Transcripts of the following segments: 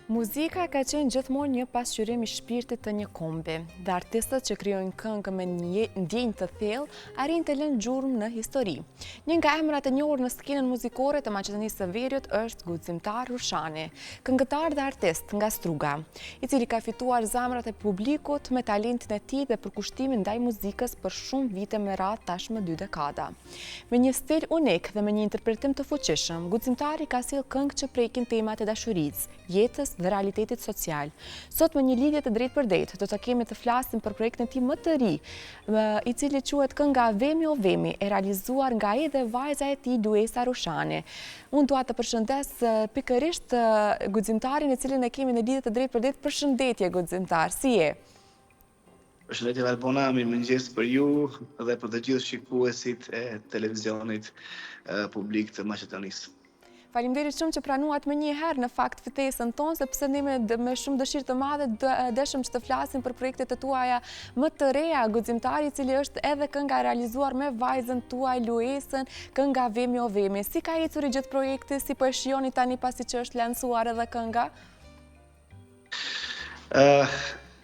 Muzika ka qenë gjithmonë një pasqyrim i shpirtit të një kombi, dhe artistët që krijojnë këngë me ndjenjë të thellë arrin të lënë gjurmë në histori. Një nga emrat e njohur në skenën muzikore të Maqedonisë së Veriut është Guximtar Rushani, këngëtar dhe artist nga Struga, i cili ka fituar zemrat e publikut me talentin e tij dhe përkushtimin ndaj muzikës për shumë vite me radhë, tashmë 2 dekada. Me një stil unik dhe me një interpretim të fuqishëm, Guximtari ka sjellë këngë që prekin temat e dashurisë, jetës dhe realitetit social. Sot me një lidhje të drejtë do të kemi të flasim për projektin e tij më të ri, i cili quhet Kënga Vemi o Vemi, e realizuar nga ai dhe vajza e tij Luesa Rushani. Unë dua të përshëndes pikërisht Guximtarin, e cilin e kemi në lidhje të drejtë. Përshëndetje Guximtar, si je? Përshëndetje Valbona, mirëmëngjes për ju dhe për të gjithë shikuesit e televizionit publik të Maqedonisë. Faleminderit shumë që pranuat më një herë në fakt ftesën tonë, sepse ne me shumë dëshirë të madhe dëshëm që të flasim për projektet e tuaja më të reja, Guximtari, i cili është edhe kënga realizuar me vajzën tuaj Luesën, Kënga Vemi o Vemi. Si ka ecur i gjithë projekti, si po e shihoni tani pasi që është lancuar edhe kënga?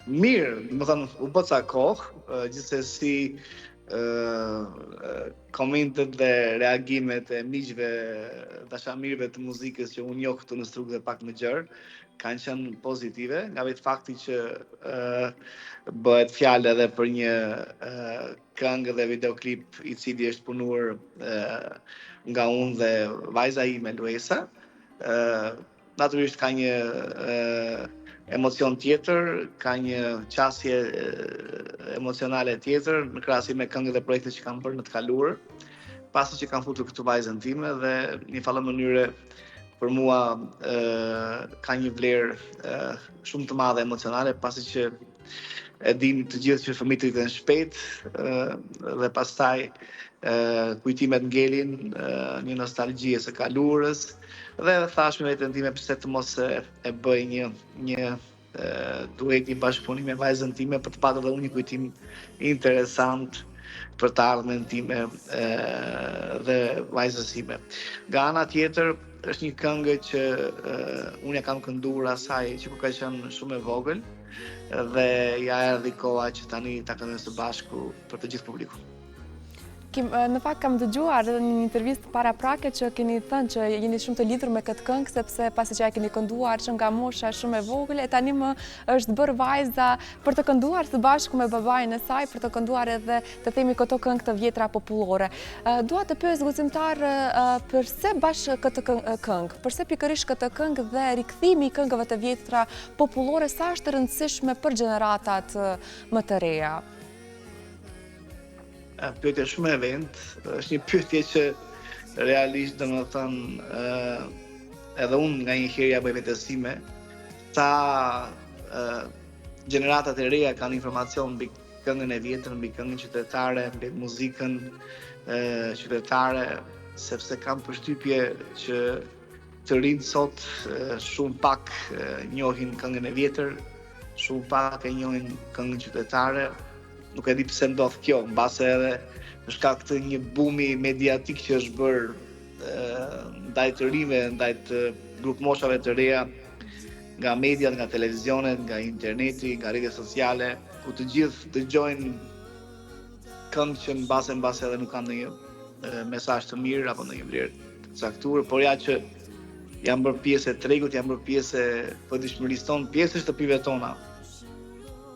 Mirë, më thënë, u bë ca kohë, gjithsesi komentet dhe reagimet e miqve dashamirëve të muzikës që unë njoh këtu në Strugë dhe pak më gjerë kanë qenë pozitive, nga vetë fakti që bëhet fjalë edhe për një këngë dhe videoklip i cili është punuar nga unë dhe vajza ime Luesa. Natyrisht ka një emocion tjetër, ka një qasje emocionale tjetër në krahasim me këngët dhe projektet që kam bërë në të kaluar, pasi që kam futur këtu vajzën time dhe një farë mënyre për mua ka një vlerë shumë të madhe emocionale, pasi që e dim të gjithë që fëmijët rriten shpejt dhe pastaj kujtimet ngelin, një nostalgji e së kaluarës, dhe thash me veten time pse të mos e bëj një duet i bashkëpunim me vajzën time për të patur edhe unë një kujtim interesant për të ardhmen time dhe vajzës time. Nga ana tjetër, është një këngë që unë ja kam kënduar asaj që ka qenë shumë e vogël dhe ja erdhi koha që tani ta këndojmë së bashku për të gjithë publikun. Në fakt kam dëgjuar edhe një intervistë paraprake që keni thënë që jeni shumë të lidhur me këtë këngë, sepse pasi që ja keni kënduar që nga mosha shumë e vogël, e tani më është bërë vajza për të kënduar së bashku me babain e saj, për të kënduar edhe të themi këto këngë të vjetra popullore. Dua të pyes Guximtar, përse bashkë këtë këngë? Përse pikërisht këtë këngë dhe rikthimi i këngëve të vjetra popullore, sa është rëndësishme për gjeneratat më të reja? Pyetje shumë e vend, është një pyetje që realisht domethënë edhe unë nga një herë ja bëj vetësime, sa gjeneratat e reja kanë informacion mbi këngën e vjetër, mbi këngën qytetare, mbi muzikën qytetare, sepse kam përshtypje që të rinjt sot shumë pak njohin këngën e vjetër, shumë pak e njohin këngën qytetare. Nuk e di pse ndodh kjo, mbase edhe në shkak të një bumi mediatik që është bërë ndaj të rinjve, ndaj të grupmoshave të reja, nga mediat, nga televizionet, nga interneti, nga rrjetet sociale, ku të gjithë dëgjojnë këngë që mbase edhe nuk kanë ndonjë mesazh të mirë apo ndonjë vlerë të caktuar, por ja që janë bërë pjesë e tregut, janë bërë pjesë e përditshmërisë tonë, pjesë e shtëpive tona,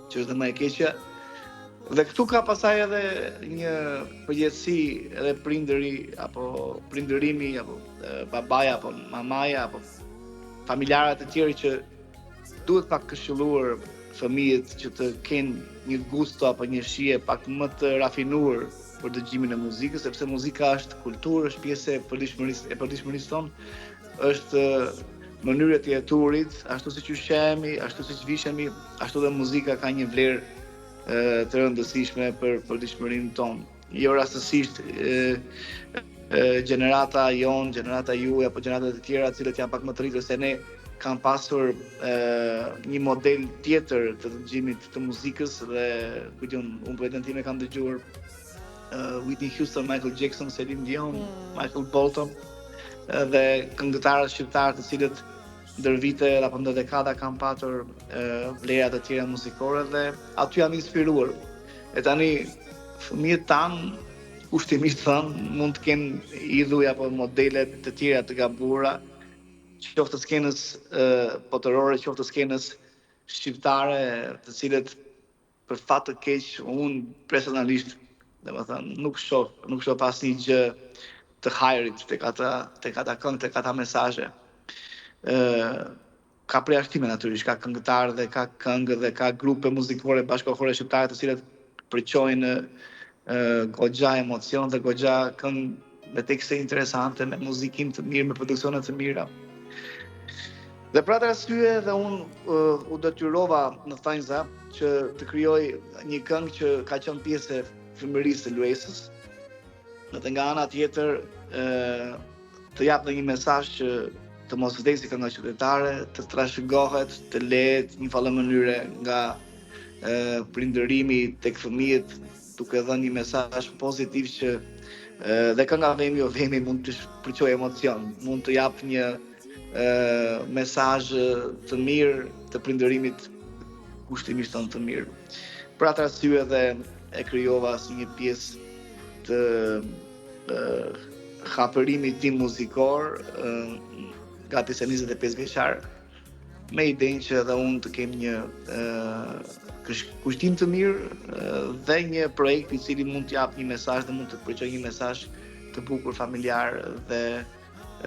që është dhe më e keqja. Dhe këtu ka pasaj edhe një përgjegjësi edhe prindërimi, apo babaja, apo mamaja, apo familjarët e tjerë që duhet pak këshilluar fëmijët që të kenë një gusto apo një shije pak më të rafinuar për dëgjimin e muzikës, sepse muzika është kulturë, është pjesë e përditshmërisë tonë, është mënyrë të jeturit, ashtu siç ushqehemi, ashtu siç vishemi, ashtu dhe muzika ka një vlerë të rëndësishme për përditshmërinë tonë. Jo rastësisht gjenerata jonë, gjenerata juaj apo gjeneratat e tjera, të cilët janë pak më të rritur se ne, kanë pasur një model tjetër të dëgjimit të muzikës dhe unë për vetën time kam dëgjuar Whitney Houston, Michael Jackson, Celine Dion, Michael Bolton dhe këngëtarët shqiptarë të cilët ndër vite apo ndër dekada kam patur vlera të tjera muzikore dhe aty jam inspiruar. E tani fëmijët tanë, kushtimisht thënë, mund të kenë idhuj apo modele të tjera të gabuara, qoftë të skenës botërore, qoftë të skenës shqiptare, të cilët për fat të keq unë personalisht, domethënë, nuk shoh asnjë gjë të hajrit tek ata këngë, tek ata mesazhe. Ka përjashtime natyrisht, ka këngëtarë dhe ka këngë dhe ka grupe muzikore bashkëkohore shqiptare të cilët përqojnë goxha emocion dhe goxha këngë me tekste interesante, me muzikim të mirë, me produksione të mira. Dhe për atë arsye dhe unë u detyrova në thënjza që të krijoj një këngë që ka qenë pjesë e frymërisë së Luesës, dhe nga ana tjetër të jap një mesazh që të mos vdesë kënga qytetare, të trashëgohet, të lehet një fallë mënyre nga prindërimi tek fëmijët, duke dhënë një mesazh pozitiv që dhe kënga Vemi o Vemi mund të shpërqojë emocion, mund të jap një mesazh të mirë të prindërimit kushtimisht të mirë. Për atë arsye dhe e krijova si një pjesë të hapërimit tim muzikor gati se 25 vjeçar, me idenë që edhe unë të kem një kushtim të mirë dhe një projekt i cili mund të jap një mesazh dhe mund të përqojë një mesazh të bukur familjar dhe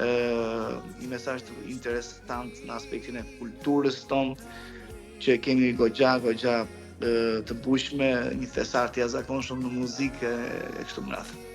një mesazh të interesant në aspektin e kulturës tonë, që kemi goxha të bushme, një thesar të jashtëzakonshëm në muzikë e kështu me radhë.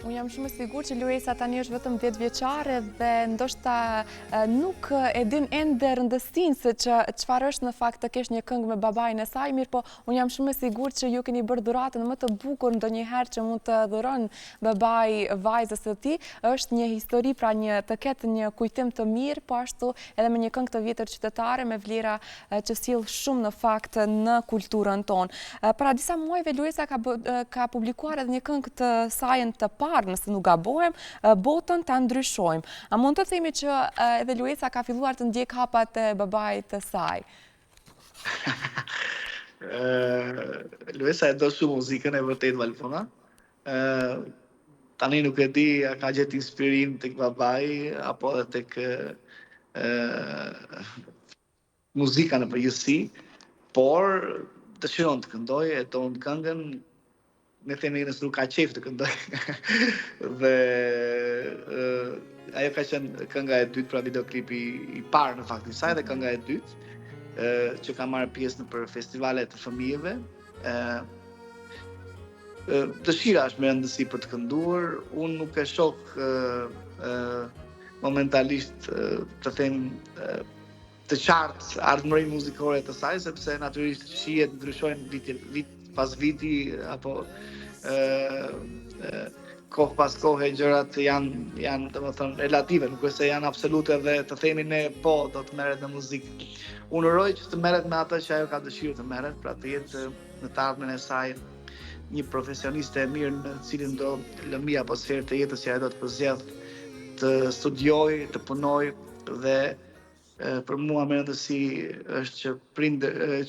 Unë jam shumë e sigurt që Luesa tani është vetëm 10 vjeçare dhe ndoshta nuk e din ende rëndësinë se çfarë është në fakt të kesh një këngë me babain e saj, mirë po unë jam shumë e sigurt që ju keni bërë dhuratën më të bukur ndonjëherë që mund të dhuron babai vajzës së tij. Është një histori, pra të ketë një kujtim të mirë, po ashtu edhe me një këngë të vjetër qytetare me vlera që sill shumë në fakt në kulturën tonë. Para disa muajve Luesa ka publikuar edhe një këngë të saj të parë, nëse nuk gabohem, botën ta ndryshojmë. A mund të themi që edhe Luesa ka filluar të ndjek hapat e babait të saj? Luesa e do shumë muzikën e vërtet, Valpona. Tani nuk e di a ka gjetë inspirim tek babai apo edhe tek muzika në përgjithësi, por dëshiron të këndoj, e don këngën, me themi nëse nuk ka qef të këndoj. Dhe ajo ka qenë kënga e dytë, pra videoklipi i parë në fakt i saj dhe kënga e dytë, që ka marrë pjesë në për festivale të fëmijëve. Dëshira është me rëndësi për të kënduar, unë nuk e shoh momentalisht të them të qartë ardhmërinë muzikore të saj, sepse natyrisht shihet ndryshojnë vit pas viti apo kohë pas kohë gjërat janë domethënë relative, nuk është se janë absolute dhe të themi ne po do të merret në muzikë. Unë uroj që të merret me atë që ajo ka dëshirë të merret, pra të jetë në të ardhmen e saj një profesioniste e mirë në cilin do lëmi apo sferë të jetës që ajo do të përzjedh, të studiojë, të punojë dhe për mua më rëndësi është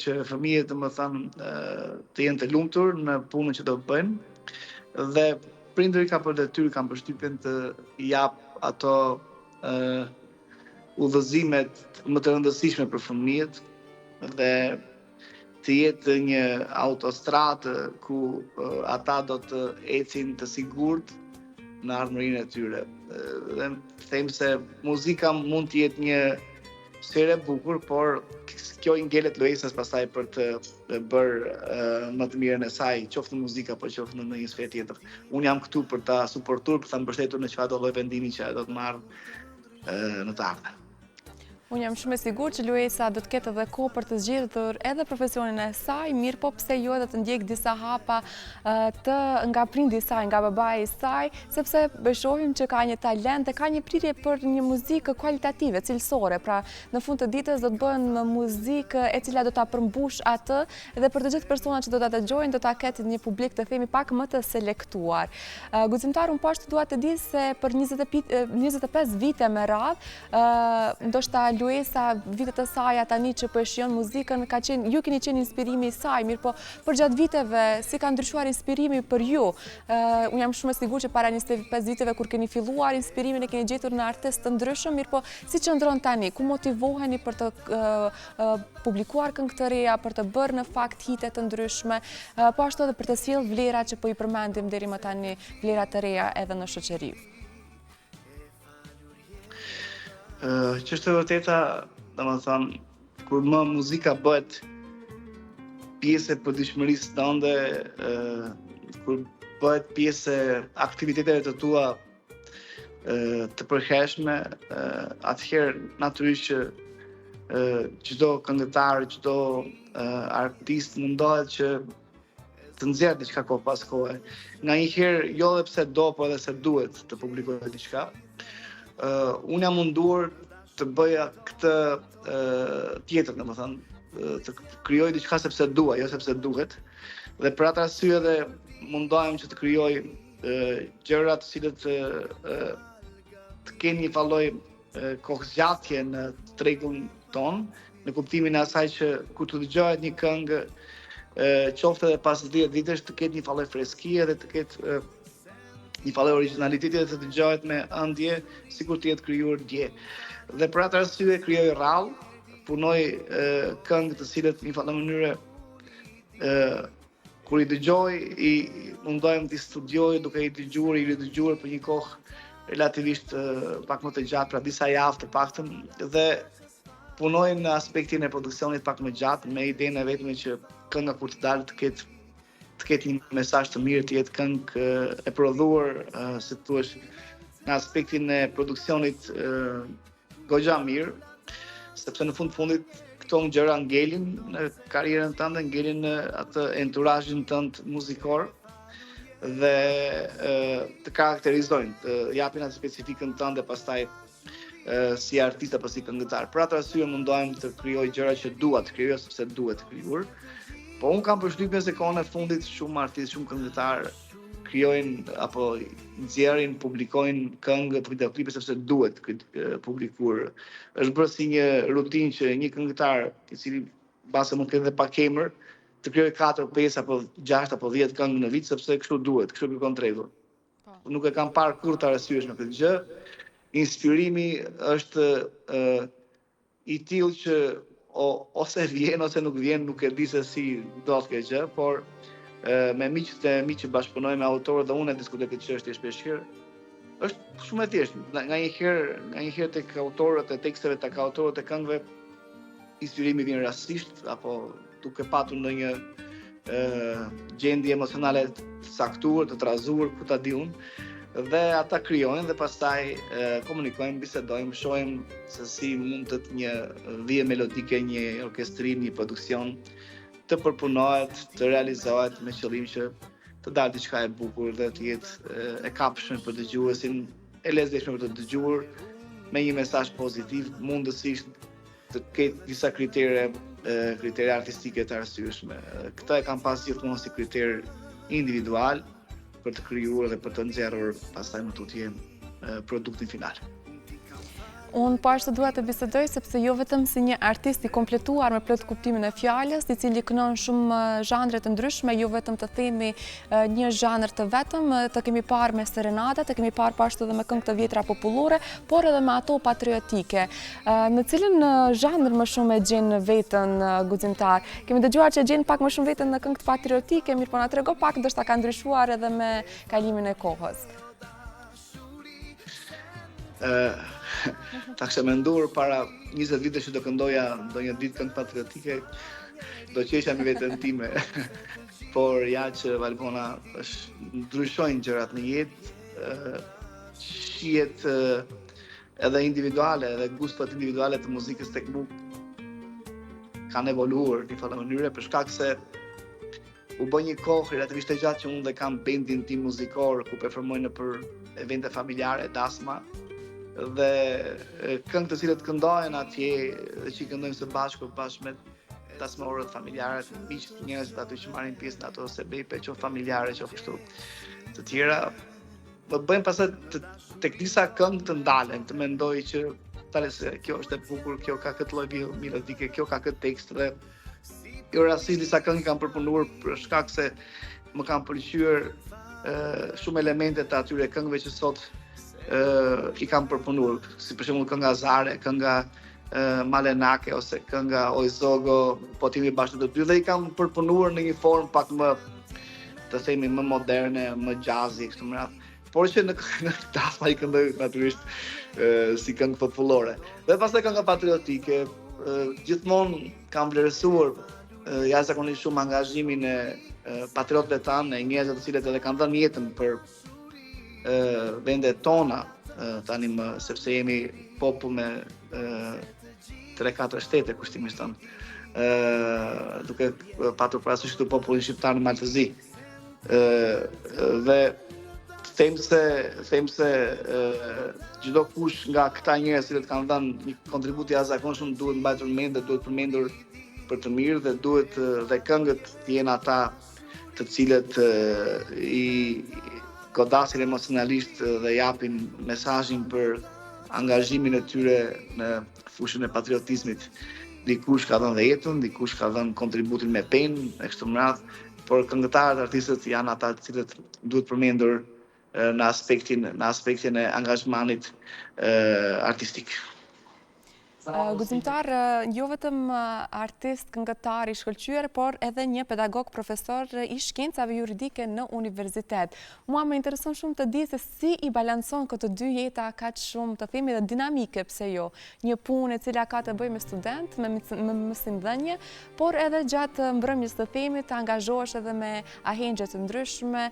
që fëmijët të jenë të lumtur në punën që do të bëjnë dhe prindëri ka për detyrë, kanë përshtypjen të jap ato udhëzimet më të rëndësishme për fëmijët dhe të jetë një autostradë ku ata do të ecin të sigurt në ardhmërinë e tyre. Dhe them se muzika mund të jetë një sferë e bukur, por kjo i ngelet Luesës pastaj për të bërë më të mirën e saj, qoftë në muzikë apo qoftë në një sferë tjetër. Unë jam këtu për ta suportuar, për ta mbështetur në çfarëdo lloj vendimi që ajo do të marrë në të ardhmen. Unë jam shumë e sigurt që Luesa do të ketë edhe kohë për të zgjedhur edhe profesionin e saj, mirë po pse jo edhe të ndjek disa hapa nga prindi i saj, nga babai i saj, sepse shohim që ka një talent dhe ka një prirje për një muzikë kualitative, cilësore. Pra, në fund të ditës do të bëhen muzikë e cila do ta përmbush atë dhe për të gjithë personat që do ta dëgjojnë do ta ketë një publik të themi pak më të selektuar. Guximtar, unë po ashtu dua të di se për 25 vite me radhë, ndoshta Luesa, vitet e saj tani që po e shijon muzikën, ju keni qenë inspirimi i saj, mirë po përgjatë viteve si ka ndryshuar inspirimi për ju? Unë jam shumë e sigurt që para 25 viteve kur keni filluar inspirimin e keni gjetur në artistë të ndryshëm, mirë po si qëndron tani? Ku motivoheni për të publikuar këngë të reja, për të bërë në fakt hite të ndryshme, po ashtu edhe për të sjellë vlera që po i përmendim deri më tani, vlera të reja edhe në shoqëri? Që është e vërteta, domethënë, kur më muzika bëhet pjesë e përditshmërisë tënde, kur bëhet pjesë e aktiviteteve të tua të përhershme, atëherë natyrisht që çdo këngëtar, çdo artist mundohet që të nxjerrë diçka kohë pas kohe. Nganjëherë jo edhe pse do, por edhe se duhet të publikojë diçka. Unë jam munduar të bëja këtë tjetër, domethënë, të krijoj diçka sepse dua, jo sepse duhet. Dhe për atë arsye edhe mundohem që të krijoj gjëra të cilët të kenë një valloj kohëzgjatje në tregun ton, në kuptimin e asaj që kur të dëgjohet një këngë, qoftë edhe pas 10 vitesh të ketë një valloj freskie dhe të ketë një valloj origjinaliteti dhe të dëgjohet me ëndje sikur të jetë krijuar dje. Dhe për atë arsye krijoj rrallë, punoj këngë të cilët në një farë mënyrë kur i dëgjoj, i mundohem të studioj duke i ridëgjuar për një kohë relativisht pak më të gjatë, pra disa javë të paktën, dhe punoj në aspektin e produksionit pak më gjatë, me idenë e vetme që kënga kur të dalë të ketë një mesazh të mirë, të jetë këngë e prodhuar, si thua, në aspektin e produksionit goxha mirë, sepse në fundit këto gjëra ngelin në karrierën tënde, ngelin në atë enturazhin tënd muzikor dhe të karakterizojnë, të japin atë specifikën tënde pastaj si artist apo si këngëtar. Për atë arsye mundohem të krijoj gjëra që dua të krijoj sepse duhet të krijuar. Po unë kam përshtypjen se kohën e fundit shumë artistë, shumë këngëtar krijojnë apo nxjerrin, publikojnë këngë, videoklipe sepse duhet publikuar. Është bërë si një rutinë që një këngëtar, i cili mbase mund të ketë edhe pak emër, të krijojë 4, 5 apo 6 apo 10 këngë në vit sepse kështu duhet, kështu kërkon tregu. Nuk e kam parë kurrë të arsyesh në këtë gjë. Inspirimi është i tillë që ose vjen ose nuk vjen, nuk e di se si do të kjo gjë, por me miqët e mi që bashkëpunoj me autorët dhe unë e diskutoj këtë çështje shpeshherë, është shumë e thjeshtë. Nganjëherë tek autorët e teksteve, tek autorët e këngëve, inspirimi vjen rastisht apo duke patur ndonjë gjendje emocionale të saktuar, të trazuar, ku ta di unë, dhe ata krijojnë dhe pastaj komunikojmë, bisedojmë, shohim se si mund të një vije melodike, një orkestrim, një produksion të përpunohet, të realizohet me qëllim që të dalë diçka e bukur dhe të jetë e kapshme për dëgjuesin, e lezetshme për të dëgjuar, me një mesazh pozitiv, mundësisht të ketë disa kritere artistike të arsyeshme. Këta e kam pas gjithmonë si kriter individual për të krijuar dhe për të nxjerrur pastaj më tutje produktin final. Unë po ashtu dua të bisedoj sepse jo vetëm si një artist i kompletuar me plot kuptimin e fjalës, i cili kënon shumë zhanre të ndryshme, jo vetëm të themi një zhanër të vetëm, të kemi parë me serenata, të kemi parë po ashtu edhe me këngë të vjetra popullore, por edhe me ato patriotike. Në cilën zhanër më shumë e gjen veten guximtar? Kemi dëgjuar që gjen pak më shumë veten në këngë patriotike, mirë po na trego pak, ndoshta ka ndryshuar edhe me kalimin e kohës. Ta kisha menduar para 20 vitesh që do këndoja ndonjë ditë këngë patriotike, do qesha me veten time. Por ja që Valbona ndryshojnë gjërat në jetë, shihet edhe individuale, edhe gustot individuale të muzikës tek mu kanë evoluar në një mënyrë për shkak se u bë një kohë relativisht e gjatë që unë dhe kam bendin tim muzikor ku performoj në për evente familjare, dasma, dhe këngë të cilët këndohen atje dhe që i këndojmë së bashku bashkë me dasmorët familjare, miqt, njerëzit aty që marrin pjesë në ato sebepe, qoftë familjare, qoftë kështu të tjera, më bëjmë pastaj tek disa këngë të ndalen, të mendoj që tale se kjo është e bukur, kjo ka këtë lloj melodike, kjo ka këtë tekst dhe jo rastisht disa këngë kam përpunuar për shkak se më kanë pëlqyer shumë elemente të atyre këngëve që sot i kam përpunuar, si për shembull kënga Zare, kënga Malenake ose kënga Ojzogo, po timi bashkë të dy dhe i kam përpunuar në një formë pak më, të themi, më moderne, më jazzy kështu me radhë. Por që në tasma i këndoj natyrisht si këngë popullore. Dhe pastaj kënga patriotike, gjithmonë kam vlerësuar jashtëzakonisht shumë angazhimin e patriotëve tanë, e njerëzve të cilët edhe kanë dhënë jetën për vendet tona, tani më, sepse jemi popull me 3-4 shtete kushtimisht tonë, duke patur parasysh këtu popullin shqiptar në Maltëzi. Dhe them se çdo kush nga këta njerëz që kanë dhënë një kontribut i jashtëzakonshëm duhet mbajtur mend dhe duhet përmendur për të mirë dhe duhet dhe këngët të jenë ata të cilët i godasin emocionalisht dhe japin mesazhin për angazhimin e tyre në fushën e patriotizmit. Dikush ka dhënë dhe jetën, dikush ka dhënë kontributin me penë e kështu me radhë, por këngëtarët, artistët janë ata të cilët duhet përmendur në aspektin e angazhmanit artistik. Gëzimtar, jo vetëm artist, këngëtar i shkëlqyer, por edhe një pedagog profesor i shkencave juridike në universitet. Mua më intereson shumë të di se si i balancon këto dy jeta kaq shumë, të themi, dhe dinamike, pse jo. Një punë e cila ka të bëjë me student, me mësimdhënie, por edhe gjatë mbrëmjes të themi të angazhohesh edhe me ahengje të ndryshme,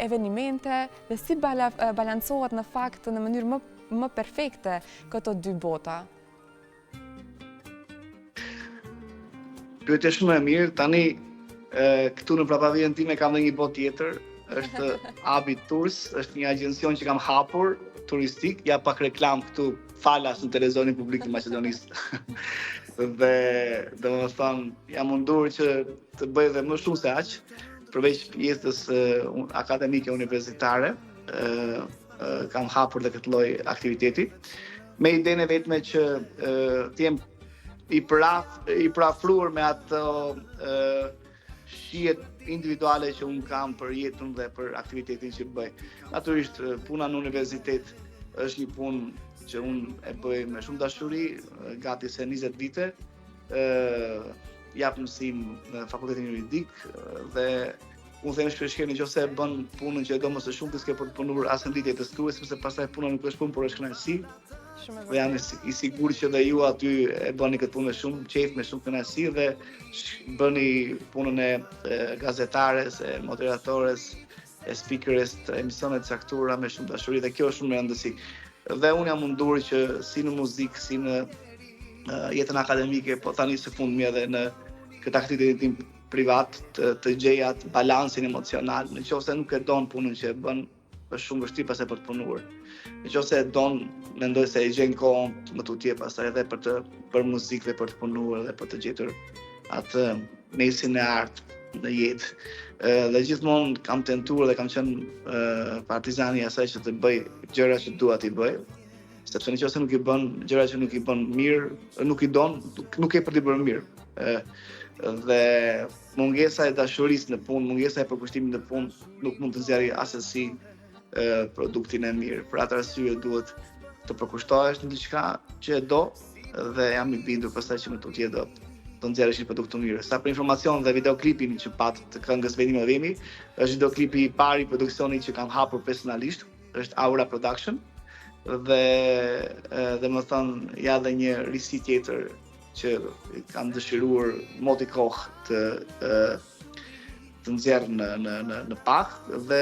evenimente, dhe si balancohet në fakt në mënyrë më perfekte këto dy bota? Pyetje shumë e mirë. Tani këtu në prapavijën time kam dhe një botë tjetër, është Abi Tours, është një agjencion që kam hapur turistik, ja pak reklam këtu falas në televizionin publik të Maqedonisë. Dhe domethënë jam mundur që të bëj edhe më shumë se aq, përveç pjesës akademike universitare. Kam hapur dhe këtë lloj aktiviteti me idenë vetme që të jem i përafruar me ato shihet individuale që unë kam për jetën dhe për aktivitetin që bëj. Natyrisht puna në universitet është një punë që unë e bëj me shumë dashuri, gati se 20 vite. Jap mësim në fakultetin juridik dhe unë them shpesh nëse e bën punën që e do më së shumti s'ke për të punuar as në ditët e shkrues, sepse pastaj puna nuk është punë, por është kënaqësi. Dhe jam i sigurt që dhe ju aty e bëni këtë punë me shumë qejf, me shumë kënaqësi dhe bëni punën e gazetares, e moderatores, e speakeres të emisione të caktuara me shumë dashuri dhe kjo është shumë e rëndësishme. Dhe unë jam mundur që si në muzikë, si në jetën akademike, po tani së fundmi edhe në këtë aktivitetin tim privat të gjej atë balansin emocional. Nëse nuk e don punën që e bën, është shumë vështirë pastaj për të punuar. Nëse e don, mendoj se e gjen kohën më tutje pastaj edhe për të bërë muzikë dhe për të punuar dhe për të gjetur atë mesin e artë në jetë. Dhe gjithmonë kam tentuar dhe kam qenë partizani i asaj që të bëj gjëra që dua t'i bëj. Sepse nëse nuk i bën gjëra që nuk i bën mirë, nuk i don, nuk e për t'i bërë mirë. Dhe mungesa e dashurisë në punë, mungesa e përkushtimit në punë nuk mund të nxjerrë asesi produktin e mirë. Për atë arsye duhet të përkushtohesh në diçka që e do dhe jam i bindur pastaj që më tutje do nxjerrësh një produkt të mirë. Sa për informacion dhe videoklipin që pat të këngës Vetimi dhe Vemi, është videoklipi i parë i produksionit që kam hapur personalisht, është Aura Production dhe më thënë ja dhe një risi tjetër që kam dëshiruar moti kohë të nxjerr në pak dhe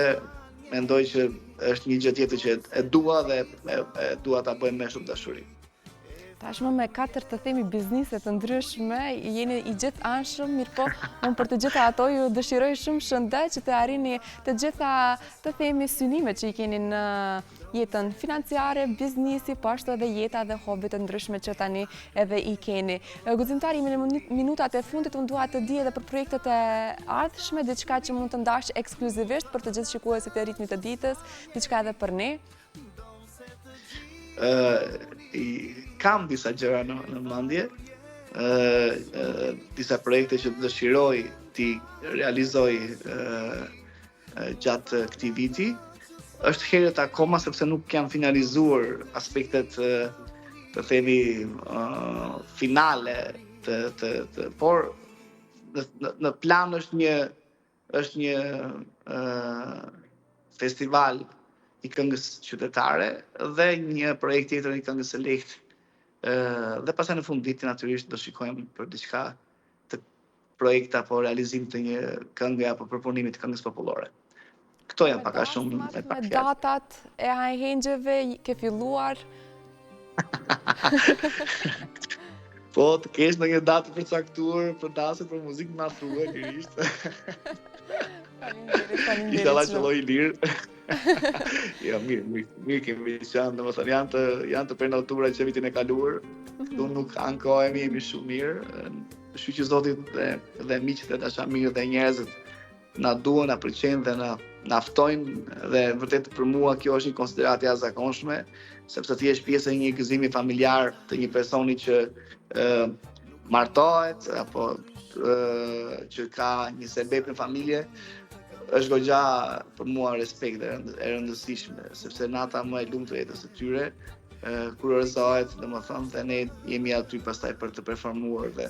mendoj që është një gjë tjetër që e dua dhe e dua ta bëj me shumë dashuri. Tashmë me 4 të themi biznise të ndryshme, jeni i gjithë anshëm, mirë po, unë për të gjitha ato ju dëshiroj shumë shëndet që të arrini të gjitha të themi synimet që i keni në jetën financiare, biznisi, po ashtu edhe jeta dhe hobit të ndryshme që tani edhe i keni. Guximtari, në minutat e fundit unë dua të di edhe për projektet e ardhshme, diçka që mund të ndash ekskluzivisht për të gjithë shikuesit e Ritmit të ditës, diçka edhe për ne. kam disa gjëra në mendje, disa projekte që dëshiroj t'i realizoj gjatë këtij viti. Është herët akoma sepse nuk janë finalizuar aspektet të themi finale por në plan është një festival i këngës qytetare dhe një projekt tjetër i këngës së lehtë. Dhe pastaj në fund vitit natyrisht do shikojmë për diçka të projekta apo realizim të një këngë apo përpunimit të këngës popullore. Këto janë pak a shumë me datat e hajhengjeve ke filluar? Po, të kesh në një datë përcaktuar për dasët për muzikë ma thue, kërrisht. Faleminderit. Inshallah që lloj i lirë. Ja, mirë kemi qenë, domethënë janë të prenotura që vitin e kaluar. Këtu nuk ankohemi, jemi shumë mirë. Shqy që Zotit dhe miqët e dashamirë dhe njerëzit na duan, na pëlqejnë dhe na ftojnë dhe vërtet për mua kjo është një konsideratë e jashtëzakonshme, sepse ti je pjesë e një gëzimi familjar të një personi që martohet apo që ka një sebeb në familje, është goxha për mua respekt e rëndësishme, sepse nata më e lumtur e jetës së tyre, kur rrezohet, domethënë, dhe ne jemi aty pastaj për të performuar dhe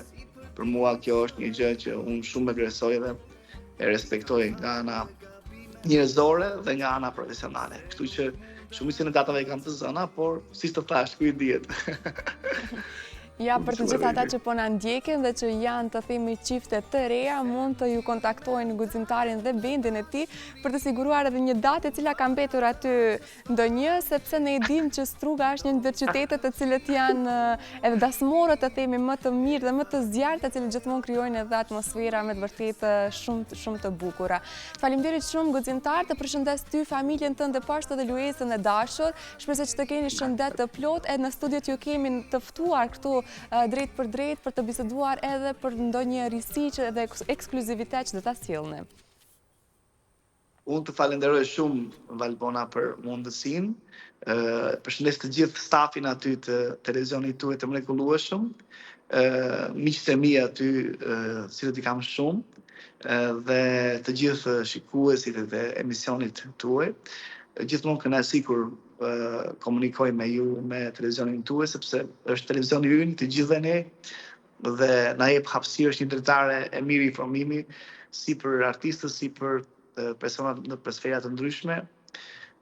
për mua kjo është një gjë që unë shumë e vlerësoj dhe e respektoj nga ana njerëzore dhe nga ana profesionale. Kështu që shumicën e datave i kam të zëna, por si të thash, ku i dihet. Ja, për të gjithë ata që po na ndjekin dhe që janë të themi çifte të reja, mund të ju kontaktojnë guximtarin dhe bendin e tij për të siguruar edhe një datë e cila ka mbetur aty ndonjë, sepse ne e dimë që Struga është një ndër qytetet të cilët janë edhe dasmorët të themi më të mirë dhe më të zjarrt, të cilët gjithmonë krijojnë edhe atmosfera me të vërtetë shumë të bukura. Faleminderit shumë guximtar, të përshëndes ty, familjen tënde poshtë dhe Luesën e dashur. Shpresoj që të keni shëndet të plot. Edhe në studiot ju kemi të ftuar këtu drejt për të biseduar edhe për ndonjë risi dhe ekskluzivitet që do ta sjellni. Unë të falenderoj shumë Valbona për mundësinë. Përshëndes të gjithë stafin aty të televizionit tuaj të mrekullueshëm, miqtë e mi aty, cilët i kam shumë, dhe të gjithë shikuesit e emisionit tuaj. Gjithmonë kënaqësi kur komunikoj me ju, me televizionin tuaj, sepse është televizioni ynë, të gjithë ne, dhe na jep hapësirë, është një dritare e mirë informimi, si për artistës, si për personat në sfera të ndryshme,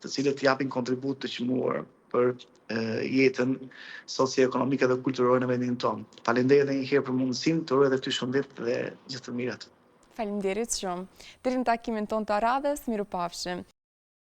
të cilët japin kontribut të çmuar për jetën socio-ekonomike dhe kulturore në vendin tonë. Faleminderit edhe një herë për mundësinë, të uroj edhe ty shëndet dhe gjithë të mirat. Faleminderit shumë. Deri në takimin tonë të radhës, mirupafshim.